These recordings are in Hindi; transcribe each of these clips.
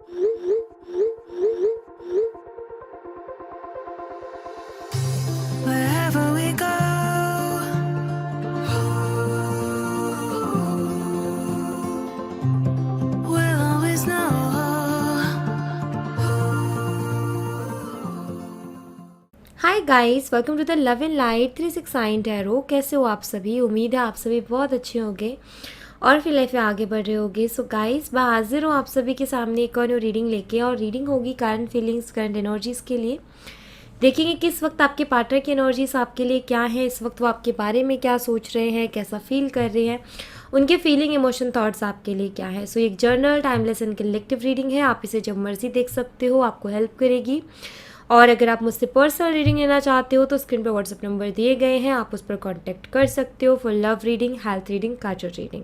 Wherever we go, we'll always know. Hi guys, welcome to the love and light 369 tarot. कैसे हो आप सभी? उम्मीद है आप सभी बहुत अच्छे होंगे और फिर लाइफ में आगे बढ़ रहे होंगे। सो गाइस, मैं हाजिर हूँ आप सभी के सामने एक और न्यू रीडिंग लेके, और रीडिंग होगी करंट फीलिंग्स, करंट एनर्जीज़ के लिए। देखेंगे कि इस वक्त आपके पार्टनर की एनर्जीज आपके लिए क्या है, इस वक्त वो आपके बारे में क्या सोच रहे हैं, कैसा फील कर रहे हैं, उनके फीलिंग, इमोशन, थॉट्स आपके लिए क्या है। सो एक journal, timeless and collective reading है। आप इसे जब मर्जी देख सकते हो, आपको हेल्प करेगी। और अगर आप मुझसे पर्सनल रीडिंग लेना चाहते हो तो स्क्रीन पर व्हाट्सएप नंबर दिए गए हैं, आप उस पर कांटेक्ट कर सकते हो for love reading, health reading, card reading.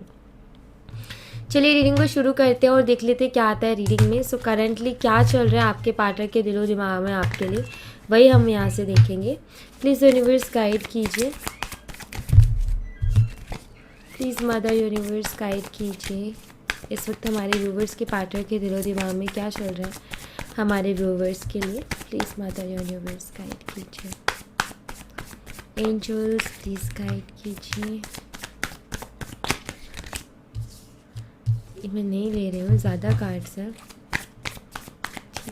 चलिए रीडिंग को शुरू करते हैं और देख लेते हैं क्या आता है रीडिंग में। सो करंटली क्या चल रहा है आपके पार्टनर के दिलो दिमाग में आपके लिए, वही हम यहाँ से देखेंगे। प्लीज़ यूनिवर्स गाइड कीजिए, प्लीज़ मदर यूनिवर्स गाइड कीजिए। इस वक्त हमारे व्यूवर्स के पार्टनर के दिलो दिमाग में क्या चल रहा है हमारे व्यूवर्स के लिए। प्लीज़ मदर यूनिवर्स गाइड कीजिए। एंजल्स प्लीज़ गाइड कीजिए। मैं नहीं ले रही हूँ ज़्यादा कार्ड्स हैं।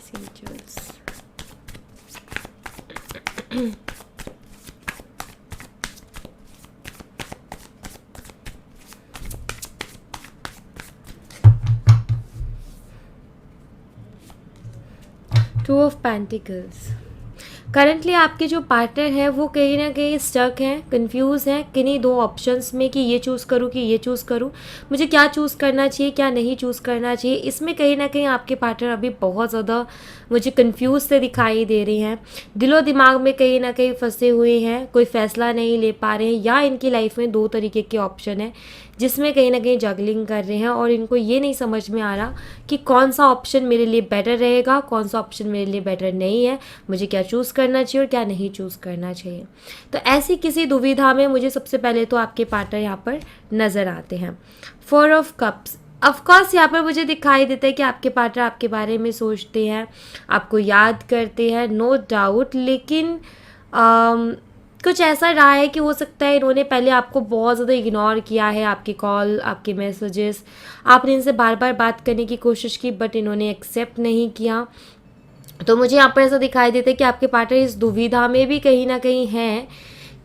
Angels, 2 of pentacles. करंटली आपके जो पार्टनर है वो कहीं ना कहीं स्टक हैं, कंफ्यूज हैं किन्हीं दो ऑप्शंस में कि ये चूज़ करूँ कि ये चूज़ करूँ, मुझे क्या चूज़ करना चाहिए, क्या नहीं चूज़ करना चाहिए। इसमें कहीं ना कहीं आपके पार्टनर अभी बहुत ज़्यादा मुझे कंफ्यूज से दिखाई दे रहे हैं, दिलो दिमाग में कहीं ना कहीं फंसे हुए हैं, कोई फैसला नहीं ले पा रहे हैं, या इनकी लाइफ में 2 तरीके के ऑप्शन है जिसमें कहीं ना कहीं जगलिंग कर रहे हैं और इनको ये नहीं समझ में आ रहा कि कौन सा ऑप्शन मेरे लिए बेटर रहेगा, कौन सा ऑप्शन मेरे लिए बेटर नहीं है, मुझे क्या चूज़ करना चाहिए और क्या नहीं चूज़ करना चाहिए। तो ऐसी किसी दुविधा में मुझे सबसे पहले तो आपके पार्टनर यहाँ पर नज़र आते हैं। 4 ऑफ कप्स, ऑफकोर्स यहाँ पर मुझे दिखाई देता है कि आपके पार्टनर आपके बारे में सोचते हैं, आपको याद करते हैं, नो डाउट। लेकिन कुछ ऐसा रहा है कि हो सकता है इन्होंने पहले आपको बहुत ज़्यादा इग्नोर किया है, आपकी कॉल, आपके मैसेजेस, आपने इनसे बार बार बात करने की कोशिश की बट इन्होंने एक्सेप्ट नहीं किया। तो मुझे यहाँ पर ऐसा दिखाई देता है कि आपके पार्टनर इस दुविधा में भी कहीं ना कहीं हैं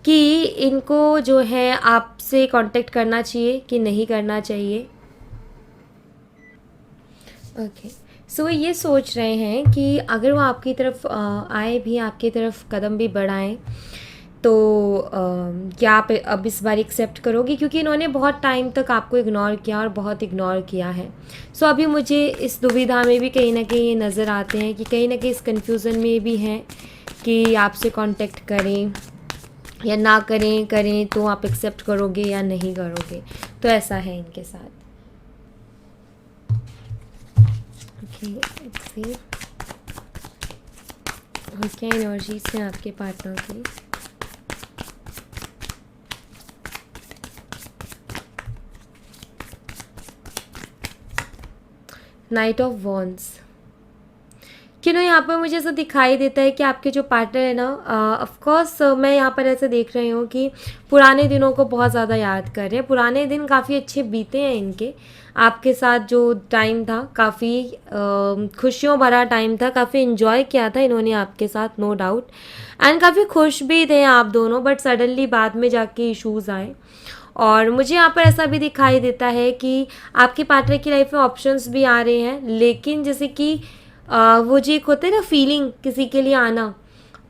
कि इनको जो है आपसे कांटेक्ट करना चाहिए कि नहीं करना चाहिए। ओके, सो ये सोच रहे हैं कि अगर वो आपकी तरफ आए भी, आपकी तरफ कदम भी बढ़ाएं, तो क्या आप अब इस बार एक्सेप्ट करोगे, क्योंकि इन्होंने बहुत टाइम तक आपको इग्नोर किया और बहुत इग्नोर किया है। सो अभी मुझे इस दुविधा में भी कहीं ना कहीं ये नज़र आते हैं कि कहीं ना कहीं इस कन्फ्यूज़न में भी हैं कि आपसे कांटेक्ट करें या ना करें, करें तो आप एक्सेप्ट करोगे या नहीं करोगे। तो ऐसा है इनके साथ। ओके, और क्या एनर्जीज हैं आपके पार्टनर की। नाइट ऑफ वॉन्ड्स, कि ना यहाँ पर मुझे ऐसा दिखाई देता है कि आपके जो पार्टनर है ना, ऑफकोर्स मैं यहाँ पर ऐसे देख रही हूँ कि पुराने दिनों को बहुत ज़्यादा याद कर रहे हैं। पुराने दिन काफ़ी अच्छे बीते हैं इनके, आपके साथ जो टाइम था काफ़ी खुशियों भरा टाइम था, काफ़ी इन्जॉय किया था इन्होंने आपके साथ, नो डाउट, एंड काफ़ी खुश भी थे आप दोनों। बट सडनली बाद में जाके इश्यूज़ आए। और मुझे यहाँ पर ऐसा भी दिखाई देता है कि आपके पार्टनर की लाइफ में ऑप्शंस भी आ रहे हैं, लेकिन जैसे कि वो जो एक होता है ना फीलिंग किसी के लिए आना,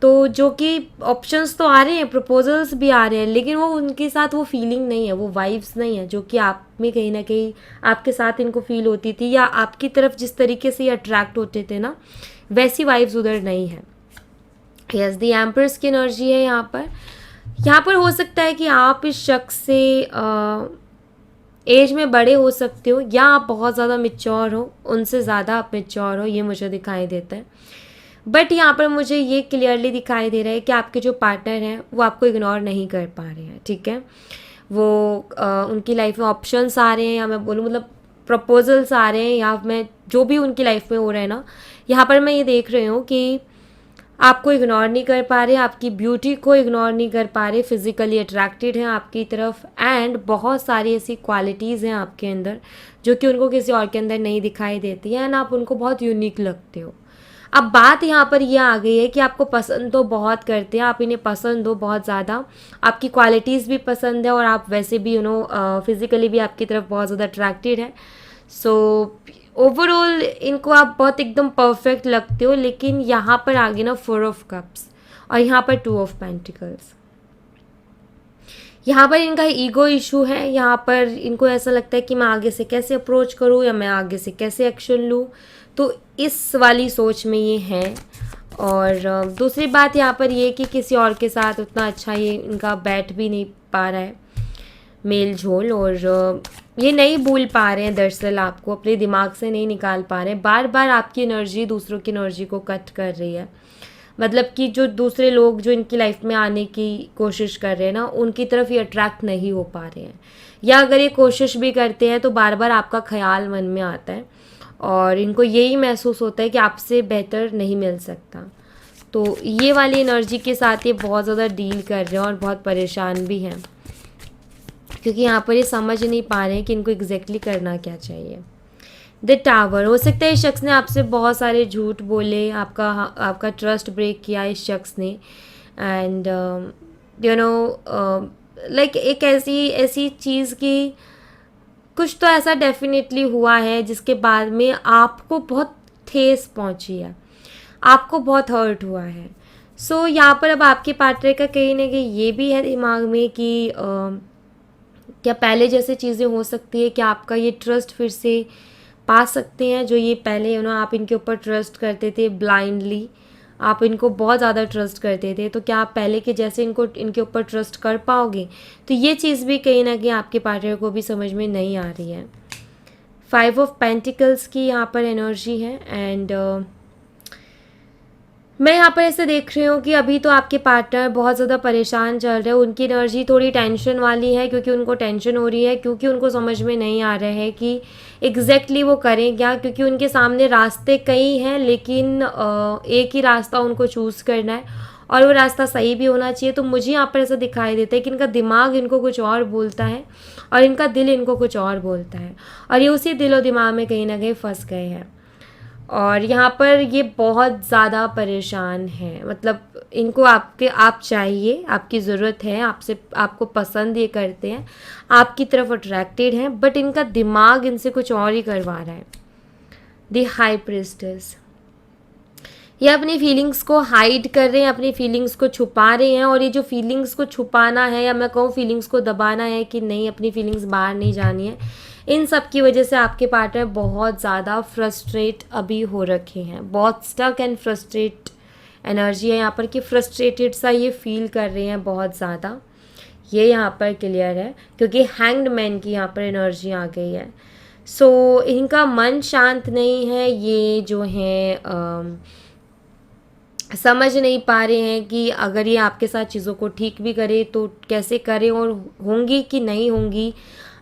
तो जो कि ऑप्शंस तो आ रहे हैं, प्रपोजल्स भी आ रहे हैं, लेकिन वो उनके साथ वो फीलिंग नहीं है, वो वाइब्स नहीं है जो कि आप में कहीं ना कहीं आपके साथ इनको फील होती थी, या आपकी तरफ जिस तरीके से ये अट्रैक्ट होते थे ना, वैसी वाइब्स उधर नहीं है। यस, द एम्प्रेस की एनर्जी है यहाँ पर। यहाँ पर हो सकता है कि आप इस शख्स से एज में बड़े हो सकते हो, या आप बहुत ज़्यादा मैच्योर हो, उनसे ज़्यादा आप मैच्योर हो, ये मुझे दिखाई देता है। बट यहाँ पर मुझे ये क्लियरली दिखाई दे रहा है कि आपके जो पार्टनर हैं वो आपको इग्नोर नहीं कर पा रहे हैं, ठीक है। वो उनकी लाइफ में ऑप्शंस आ रहे हैं, या मैं बोलूँ मतलब प्रपोजल्स आ रहे हैं या मैं जो भी उनकी लाइफ में हो रहा है ना, यहाँ पर मैं ये देख रही हूँ कि आपको इग्नोर नहीं कर पा रहे, आपकी ब्यूटी को इग्नोर नहीं कर पा रहे, फिज़िकली अट्रैक्टेड हैं आपकी तरफ, एंड बहुत सारी ऐसी क्वालिटीज़ हैं आपके अंदर जो कि उनको किसी और के अंदर नहीं दिखाई देती हैं, एंड आप उनको बहुत यूनिक लगते हो। अब बात यहाँ पर ये आ गई है कि आपको पसंद तो बहुत करते हैं, आप इन्हें पसंद हो बहुत ज़्यादा, आपकी क्वालिटीज़ भी पसंद है और आप वैसे भी फिज़िकली भी आपकी तरफ बहुत ज़्यादा अट्रैक्टेड है। सो ओवरऑल इनको आप बहुत एकदम परफेक्ट लगते हो, लेकिन यहाँ पर आगे ना 4 ऑफ कप्स और यहाँ पर 2 ऑफ पेंटिकल्स। यहाँ पर इनका ईगो इशू है, यहाँ पर इनको ऐसा लगता है कि मैं आगे से कैसे अप्रोच करूँ या मैं आगे से कैसे एक्शन लूँ, तो इस वाली सोच में ये हैं। और दूसरी बात यहाँ पर ये कि किसी और के साथ उतना अच्छा ये इनका बैठ भी नहीं पा रहा है मेल झोल, और ये नहीं भूल पा रहे हैं, दरअसल आपको अपने दिमाग से नहीं निकाल पा रहे हैं। बार बार आपकी एनर्जी दूसरों की एनर्जी को कट कर रही है, मतलब कि जो दूसरे लोग जो इनकी लाइफ में आने की कोशिश कर रहे हैं ना, उनकी तरफ ये अट्रैक्ट नहीं हो पा रहे हैं, या अगर ये कोशिश भी करते हैं तो बार बार आपका ख्याल मन में आता है और इनको यही महसूस होता है कि आपसे बेहतर नहीं मिल सकता। तो ये वाली एनर्जी के साथ ये बहुत ज़्यादा डील कर रहे हैं और बहुत परेशान भी हैं, क्योंकि यहाँ पर ये समझ नहीं पा रहे हैं कि इनको एग्जैक्टली करना क्या चाहिए। द टावर, हो सकता है इस शख्स ने आपसे बहुत सारे झूठ बोले, आपका ट्रस्ट ब्रेक किया इस शख्स ने, एंड लाइक एक ऐसी चीज़ की कुछ तो ऐसा डेफिनेटली हुआ है जिसके बाद में आपको बहुत ठेस पहुंची है, आपको बहुत हर्ट हुआ है। सो यहाँ पर अब आपके पार्टनर का कहीं ना कहीं ये भी है दिमाग में कि क्या पहले जैसे चीज़ें हो सकती है, क्या आपका ये ट्रस्ट फिर से पा सकते हैं जो ये पहले आप इनके ऊपर ट्रस्ट करते थे ब्लाइंडली, आप इनको बहुत ज़्यादा ट्रस्ट करते थे, तो क्या आप पहले के जैसे इनके ऊपर ट्रस्ट कर पाओगे? तो ये चीज़ भी कहीं ना कहीं आपके पार्टनर को भी समझ में नहीं आ रही है। 5 ऑफ पेंटिकल्स की यहाँ पर एनर्जी है, एंड मैं यहाँ पर ऐसे देख रही हूँ कि अभी तो आपके पार्टनर बहुत ज़्यादा परेशान चल रहे हैं, उनकी एनर्जी थोड़ी टेंशन वाली है, क्योंकि उनको टेंशन हो रही है, क्योंकि उनको समझ में नहीं आ रहा है कि एग्जैक्टली वो करें क्या, क्योंकि उनके सामने रास्ते कई हैं, लेकिन एक ही रास्ता उनको चूज़ करना है और वो रास्ता सही भी होना चाहिए। तो मुझे यहाँ पर ऐसा दिखाई देता है कि इनका दिमाग इनको कुछ और बोलता है और इनका दिल इनको कुछ और बोलता है, और ये उसी दिल और दिमाग में कहीं ना कहीं फंस गए हैं, और यहाँ पर ये बहुत ज़्यादा परेशान हैं। मतलब इनको आप चाहिए, आपकी ज़रूरत है, आपको पसंद ये करते हैं, आपकी तरफ अट्रैक्टेड हैं, बट इनका दिमाग इनसे कुछ और ही करवा रहा है। द हाई प्रीस्टेस, ये अपनी फीलिंग्स को हाइड कर रहे हैं, अपनी फीलिंग्स को छुपा रहे हैं, और ये जो फीलिंग्स को छुपाना है, या मैं कहूँ फीलिंग्स को दबाना है कि नहीं अपनी फीलिंग्स बाहर नहीं जानी है, इन सब की वजह से आपके पार्टनर बहुत ज़्यादा फ्रस्ट्रेट अभी हो रखे हैं, बहुत स्टक एंड फ्रस्ट्रेट एनर्जी है यहाँ पर कि फ्रस्ट्रेटेड सा ये फील कर रहे हैं बहुत ज़्यादा। ये यहाँ पर क्लियर है क्योंकि हैंग्ड मैन की यहाँ पर एनर्जी आ गई है। सो इनका मन शांत नहीं है, ये जो है समझ नहीं पा रहे हैं कि अगर ये आपके साथ चीज़ों को ठीक भी करे तो कैसे करें, और होंगी कि नहीं होंगी,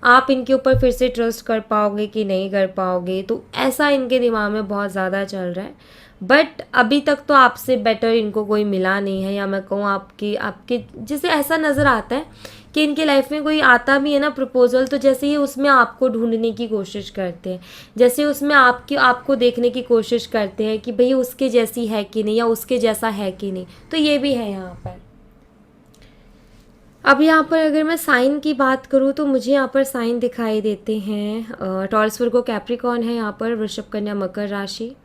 आप इनके ऊपर फिर से ट्रस्ट कर पाओगे कि नहीं कर पाओगे। तो ऐसा इनके दिमाग में बहुत ज़्यादा चल रहा है, बट अभी तक तो आपसे बेटर इनको कोई मिला नहीं है, या मैं कहूँ आपके जैसे ऐसा नज़र आता है कि इनके लाइफ में कोई आता भी है ना प्रपोजल, तो जैसे ही उसमें आपको ढूंढने की कोशिश करते हैं, जैसे उसमें आपको देखने की कोशिश करते हैं कि भाई उसके जैसी है कि नहीं, या उसके जैसा है कि नहीं। तो ये भी है यहाँ पर। अब यहाँ पर अगर मैं साइन की बात करूँ तो मुझे यहाँ पर साइन दिखाई देते हैं, टॉरस वर्गो कैप्रिकॉर्न है यहाँ पर, वृषभ कन्या मकर राशि,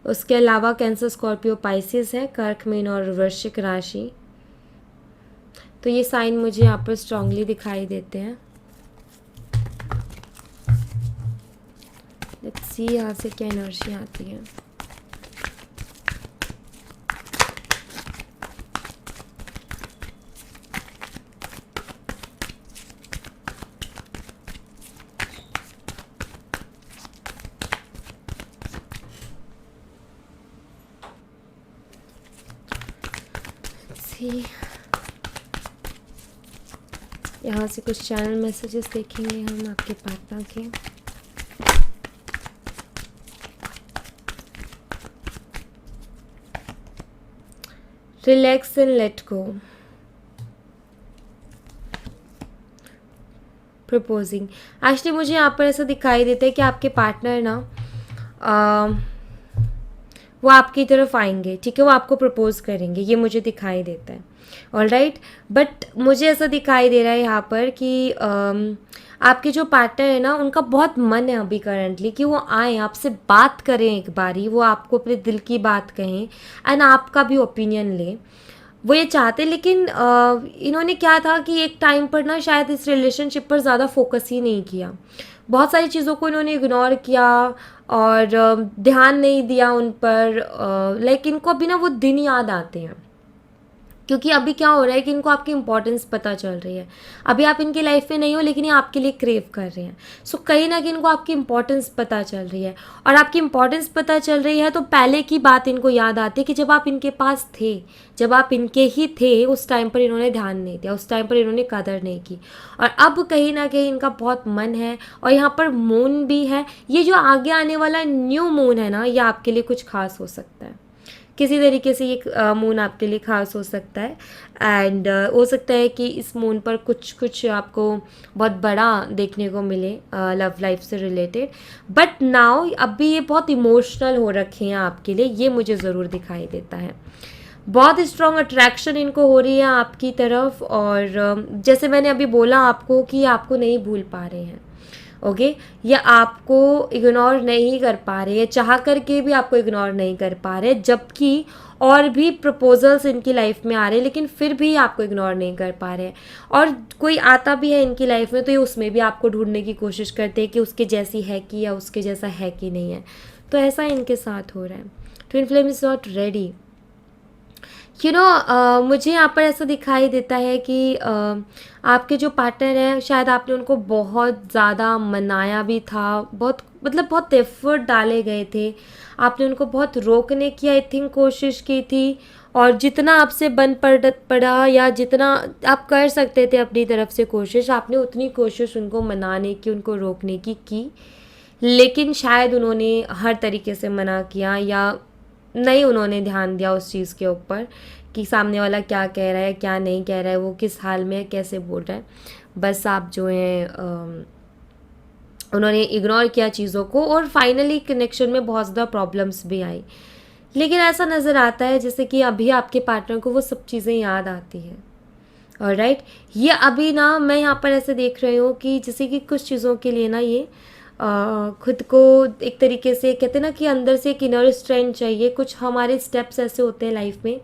उसके अलावा कैंसर स्कॉर्पियो पाइसिस है, कर्क मीन और वृश्चिक राशि। तो ये साइन मुझे यहाँ पर स्ट्रांगली दिखाई देते हैं। लेट्स सी यहाँ से क्या एनर्जी आती है। यहाँ से कुछ चैनल मैसेजेस देखेंगे हम आपके पार्टनर के। Relax and let go. Proposing, actually मुझे यहाँ पर ऐसा दिखाई देता है कि आपके पार्टनर ना वो आपकी तरफ आएंगे, ठीक है, वो आपको प्रपोज करेंगे, ये मुझे दिखाई देता है। ऑल राइट, बट मुझे ऐसा दिखाई दे रहा है यहाँ पर कि आपके जो पार्टनर है ना उनका बहुत मन है अभी करंटली कि वो आए आपसे बात करें, एक बारी वो आपको अपने दिल की बात कहें एंड आपका भी ओपिनियन लें, वो ये चाहते। लेकिन इन्होंने क्या था कि एक टाइम पर ना शायद इस रिलेशनशिप पर ज़्यादा फोकस ही नहीं किया, बहुत सारी चीज़ों को इन्होंने इग्नोर किया और ध्यान नहीं दिया उन पर। लाइक इनको अभी ना वो दिन याद आते हैं, क्योंकि अभी क्या हो रहा है कि इनको आपकी इंपॉर्टेंस पता चल रही है। अभी आप इनकी लाइफ में नहीं हो लेकिन ये आपके लिए क्रेव कर रहे हैं। सो कहीं ना कहीं इनको आपकी इंपॉर्टेंस पता चल रही है, और आपकी इंपॉर्टेंस पता चल रही है तो पहले की बात इनको याद आती है कि जब आप इनके पास थे, जब आप इनके ही थे, उस टाइम पर इन्होंने ध्यान नहीं दिया, उस टाइम पर इन्होंने कदर नहीं की। और अब कहीं ना कहीं इनका बहुत मन है, और यहाँ पर मून भी है। ये जो आगे आने वाला न्यू मून है ना, ये आपके लिए कुछ खास हो सकता है, किसी तरीके से ये मून आपके लिए खास हो सकता है। एंड हो सकता है कि इस मून पर कुछ कुछ आपको बहुत बड़ा देखने को मिले लव लाइफ से रिलेटेड। बट नाउ अभी ये बहुत इमोशनल हो रखे हैं आपके लिए, ये मुझे ज़रूर दिखाई देता है। बहुत स्ट्रॉन्ग अट्रैक्शन इनको हो रही है आपकी तरफ, और जैसे मैंने अभी बोला आपको कि आपको नहीं भूल पा रहे हैं, ओके, या आपको इग्नोर नहीं कर पा रहे हैं, चाह करके भी आपको इग्नोर नहीं कर पा रहे, जबकि और भी प्रपोजल्स इनकी लाइफ में आ रहे हैं लेकिन फिर भी आपको इग्नोर नहीं कर पा रहे हैं। और कोई आता भी है इनकी लाइफ में तो ये उसमें भी आपको ढूंढने की कोशिश करते हैं कि उसके जैसी है कि या उसके जैसा है कि नहीं है। तो ऐसा इनके साथ हो रहा है। Twin flame is not ready. मुझे यहाँ पर ऐसा दिखाई देता है कि आपके जो पार्टनर हैं शायद आपने उनको बहुत ज़्यादा मनाया भी था, बहुत मतलब बहुत एफर्ट डाले गए थे, आपने उनको बहुत रोकने की आई थिंक कोशिश की थी, और जितना आपसे बन पड़ा या जितना आप कर सकते थे अपनी तरफ से कोशिश, आपने उतनी कोशिश उनको मनाने की, उनको रोकने की, लेकिन शायद उन्होंने हर तरीके से मना किया, या नहीं उन्होंने ध्यान दिया उस चीज़ के ऊपर कि सामने वाला क्या कह रहा है, क्या नहीं कह रहा है, वो किस हाल में है, कैसे बोल रहा है। बस आप जो है उन्होंने इग्नोर किया चीज़ों को, और फाइनली कनेक्शन में बहुत ज़्यादा प्रॉब्लम्स भी आई। लेकिन ऐसा नज़र आता है जैसे कि अभी आपके पार्टनर को वो सब चीज़ें याद आती हैं। और राइट, ये अभी ना मैं यहाँ पर ऐसे देख रही हूँ कि जैसे कि कुछ चीज़ों के लिए ना ये खुद को एक तरीके से कहते हैं ना कि अंदर से एक इनर स्ट्रेंथ चाहिए। कुछ हमारे स्टेप्स ऐसे होते हैं लाइफ में,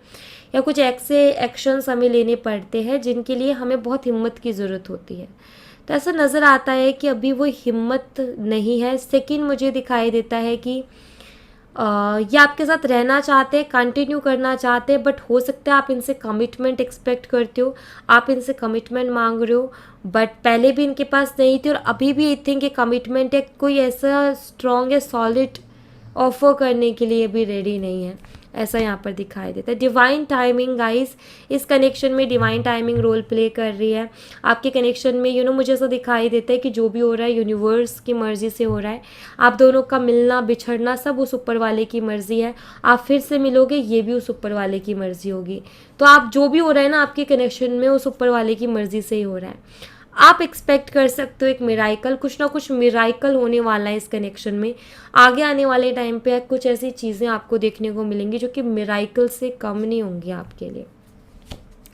या कुछ ऐसे एक्शंस हमें लेने पड़ते हैं जिनके लिए हमें बहुत हिम्मत की ज़रूरत होती है। तो ऐसा नज़र आता है कि अभी वो हिम्मत नहीं है। सेकंड मुझे दिखाई देता है कि ये आपके साथ रहना चाहते हैं, कंटिन्यू करना चाहते हैं, बट हो सकता है आप इनसे कमिटमेंट एक्सपेक्ट करते हो, आप इनसे कमिटमेंट मांग रहे हो, बट पहले भी इनके पास नहीं थी और अभी भी आई थिंक ये कमिटमेंट है, कोई ऐसा स्ट्रॉन्ग या सॉलिड ऑफर करने के लिए भी रेडी नहीं है, ऐसा यहाँ पर दिखाई देता है। डिवाइन टाइमिंग गाइस, इस कनेक्शन में डिवाइन टाइमिंग रोल प्ले कर रही है आपके कनेक्शन में। मुझे ऐसा दिखाई देता है कि जो भी हो रहा है यूनिवर्स की मर्ज़ी से हो रहा है। आप दोनों का मिलना बिछड़ना सब उस ऊपर वाले की मर्ज़ी है। आप फिर से मिलोगे, ये भी उस ऊपर वाले की मर्ज़ी होगी। तो आप जो भी हो रहा है ना आपके कनेक्शन में, उस ऊपर वाले की मर्ज़ी से ही हो रहा है। आप एक्सपेक्ट कर सकते हो एक मिराइकल, कुछ ना कुछ मिराइकल होने वाला है इस कनेक्शन में। आगे आने वाले टाइम पे कुछ ऐसी चीज़ें आपको देखने को मिलेंगी जो कि मिराइकल से कम नहीं होंगी आपके लिए।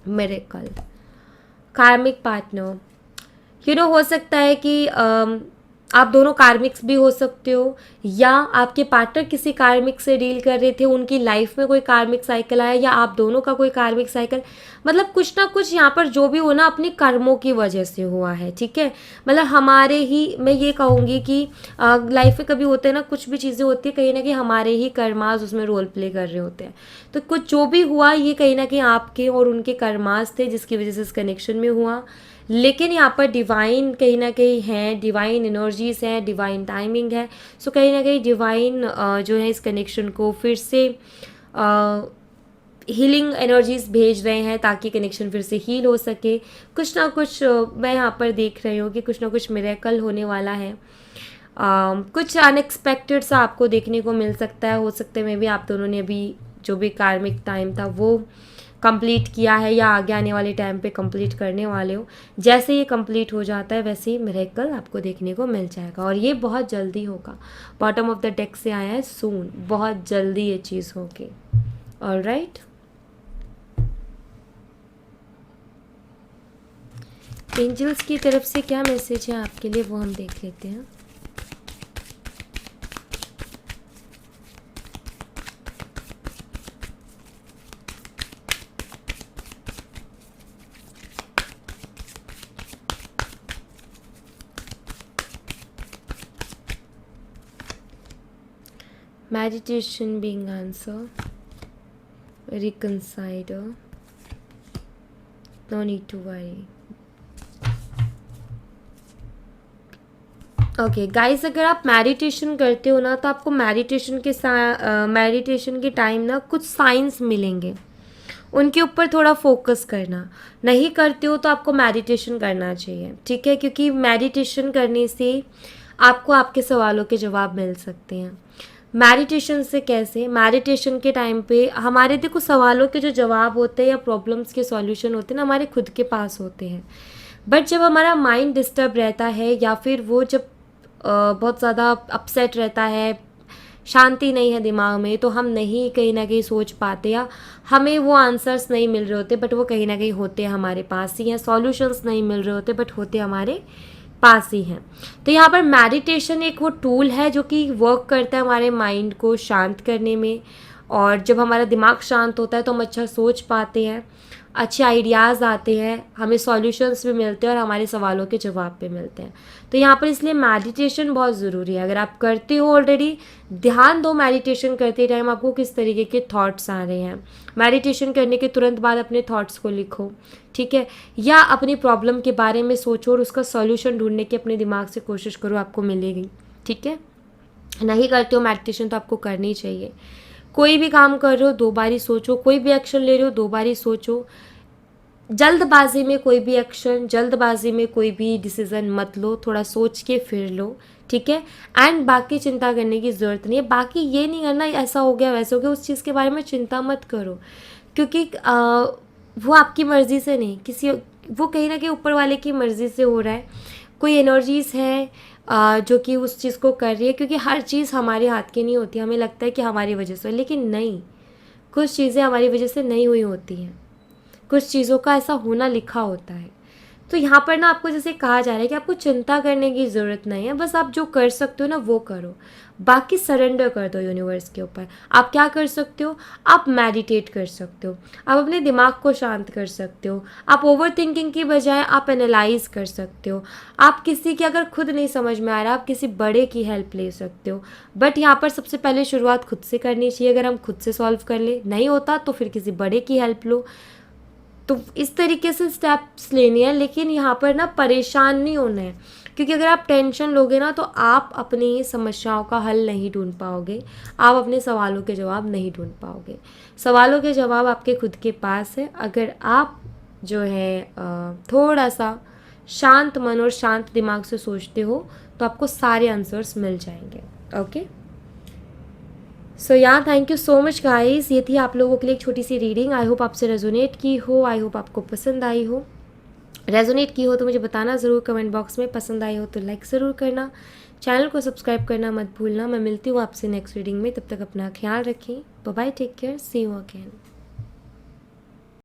मिरेकल, कार्मिक पार्टनर, हो सकता है कि आप दोनों कार्मिक्स भी हो सकते हो, या आपके पार्टनर किसी कार्मिक से डील कर रहे थे, उनकी लाइफ में कोई कार्मिक साइकिल आया, या आप दोनों का कोई कार्मिक साइकिल, मतलब कुछ ना कुछ यहाँ पर जो भी हो ना अपनी कर्मों की वजह से हुआ है, ठीक है। मतलब हमारे ही, मैं ये कहूँगी कि लाइफ में कभी होते हैं ना, कुछ भी चीज़ें होती है कहीं ना कहीं हमारे ही कर्मास उसमें रोल प्ले कर रहे होते हैं। तो कुछ जो भी हुआ ये कहीं ना कहीं आपके और उनके कर्मास थे जिसकी वजह से इस कनेक्शन में हुआ। लेकिन यहाँ पर डिवाइन कहीं ना कहीं है, डिवाइन एनर्जीज हैं, डिवाइन टाइमिंग है। सो कहीं ना कहीं डिवाइन जो है इस कनेक्शन को फिर से हीलिंग एनर्जीज भेज रहे हैं ताकि कनेक्शन फिर से हील हो सके। कुछ ना कुछ मैं यहाँ पर देख रही हूँ कि कुछ ना कुछ मिरेकल होने वाला है। कुछ अनएक्सपेक्टेड सा आपको देखने को मिल सकता है। हो सकता है मे भी आप दोनों ने अभी जो भी कार्मिक टाइम था वो कंप्लीट किया है या आगे आने वाले टाइम पे कंप्लीट करने वाले हो, जैसे ये कंप्लीट हो जाता है वैसे ही मिरेकल आपको देखने को मिल जाएगा और ये बहुत जल्दी होगा। बॉटम ऑफ द डेक से आया है सून, बहुत जल्दी ये चीज़ होगी। ऑलराइट, एंजल्स की तरफ से क्या मैसेज है आपके लिए वो हम देख लेते हैं। Meditation being answer, reconciler, no need to worry. Okay guys, अगर आप मेडिटेशन करते हो ना तो आपको मेडिटेशन के टाइम ना कुछ साइंस मिलेंगे, उनके ऊपर थोड़ा फोकस करना। नहीं करते हो तो आपको मेडिटेशन करना चाहिए, ठीक है, क्योंकि मेडिटेशन करने से आपको आपके सवालों के जवाब मिल सकते हैं। मेडिटेशन से कैसे, मेडिटेशन के टाइम पे हमारे देखो सवालों के जो जवाब होते हैं या प्रॉब्लम्स के सॉल्यूशन होते हैं ना हमारे खुद के पास होते हैं, बट जब हमारा माइंड डिस्टर्ब रहता है या फिर वो जब बहुत ज़्यादा अपसेट रहता है, शांति नहीं है दिमाग में, तो हम नहीं कहीं ना कहीं सोच पाते या हमें वो आंसर्स नहीं मिल रहे होते, बट वो कहीं ना कहीं होते हैं हमारे पास ही हैं। सॉल्यूशंस नहीं मिल रहे होते बट होते हमारे पास ही हैं। तो यहाँ पर मेडिटेशन एक वो टूल है जो कि वर्क करता है हमारे माइंड को शांत करने में, और जब हमारा दिमाग शांत होता है तो हम अच्छा सोच पाते हैं, अच्छे आइडियाज़ आते हैं, हमें सॉल्यूशंस भी मिलते हैं और हमारे सवालों के जवाब भी मिलते हैं। तो यहाँ पर इसलिए मेडिटेशन बहुत ज़रूरी है। अगर आप करते हो ऑलरेडी, ध्यान दो मेडिटेशन करते टाइम आपको किस तरीके के थॉट्स आ रहे हैं। मेडिटेशन करने के तुरंत बाद अपने थॉट्स को लिखो, ठीक है, या अपनी प्रॉब्लम के बारे में सोचो और उसका सॉल्यूशन ढूंढने की अपने दिमाग से कोशिश करो, आपको मिलेगी, ठीक है। नहीं करते हो मेडिटेशन तो आपको करनी चाहिए। कोई भी काम कर रहे हो 2 बारी सोचो, कोई भी एक्शन ले रहे हो 2 बारी सोचो। जल्दबाजी में कोई भी एक्शन, जल्दबाजी में कोई भी डिसीज़न मत लो, थोड़ा सोच के फिर लो, ठीक है। एंड बाकी चिंता करने की ज़रूरत नहीं है। बाकी ये नहीं करना ऐसा हो गया वैसा हो गया, उस चीज़ के बारे में चिंता मत करो, क्योंकि वो आपकी मर्ज़ी से नहीं, किसी वो कहीं ना कहीं ऊपर वाले की मर्ज़ी से हो रहा है। कोई एनर्जीज़ है जो कि उस चीज़ को कर रही है, क्योंकि हर चीज़ हमारे हाथ की नहीं होती। हमें लगता है कि हमारी वजह से, लेकिन नहीं, कुछ चीज़ें हमारी वजह से नहीं हुई होती हैं, कुछ चीज़ों का ऐसा होना लिखा होता है। तो यहाँ पर ना आपको जैसे कहा जा रहा है कि आपको चिंता करने की ज़रूरत नहीं है, बस आप जो कर सकते हो ना वो करो, बाकी सरेंडर कर दो यूनिवर्स के ऊपर। आप क्या कर सकते हो, आप मेडिटेट कर सकते हो, आप अपने दिमाग को शांत कर सकते हो, आप ओवर थिंकिंग की बजाय आप एनालाइज कर सकते हो। आप किसी की अगर खुद नहीं समझ में आ रहा, आप किसी बड़े की हेल्प ले सकते हो, बट यहाँ पर सबसे पहले शुरुआत खुद से करनी चाहिए। अगर हम खुद से सॉल्व कर ले, नहीं होता तो फिर किसी बड़े की हेल्प लो। तो इस तरीके से स्टेप्स लेने हैं, लेकिन यहाँ पर ना परेशान नहीं होना है, क्योंकि अगर आप टेंशन लोगे ना तो आप अपनी समस्याओं का हल नहीं ढूंढ पाओगे, आप अपने सवालों के जवाब नहीं ढूंढ पाओगे। सवालों के जवाब आपके खुद के पास है। अगर आप जो है थोड़ा सा शांत मन और शांत दिमाग से सोचते हो तो आपको सारे आंसर्स मिल जाएंगे। ओके, सो या thank you so much guys. ये थी आप लोगों के लिए एक छोटी सी रीडिंग। आई होप आपसे रेजोनेट की हो, आई होप आपको पसंद आई हो। रेजोनेट की हो तो मुझे बताना ज़रूर कमेंट बॉक्स में, पसंद आई हो तो लाइक ज़रूर करना, चैनल को सब्सक्राइब करना मत भूलना। मैं मिलती हूँ आपसे नेक्स्ट रीडिंग में, तब तक अपना ख्याल रखें। Bye bye, take care, see you again.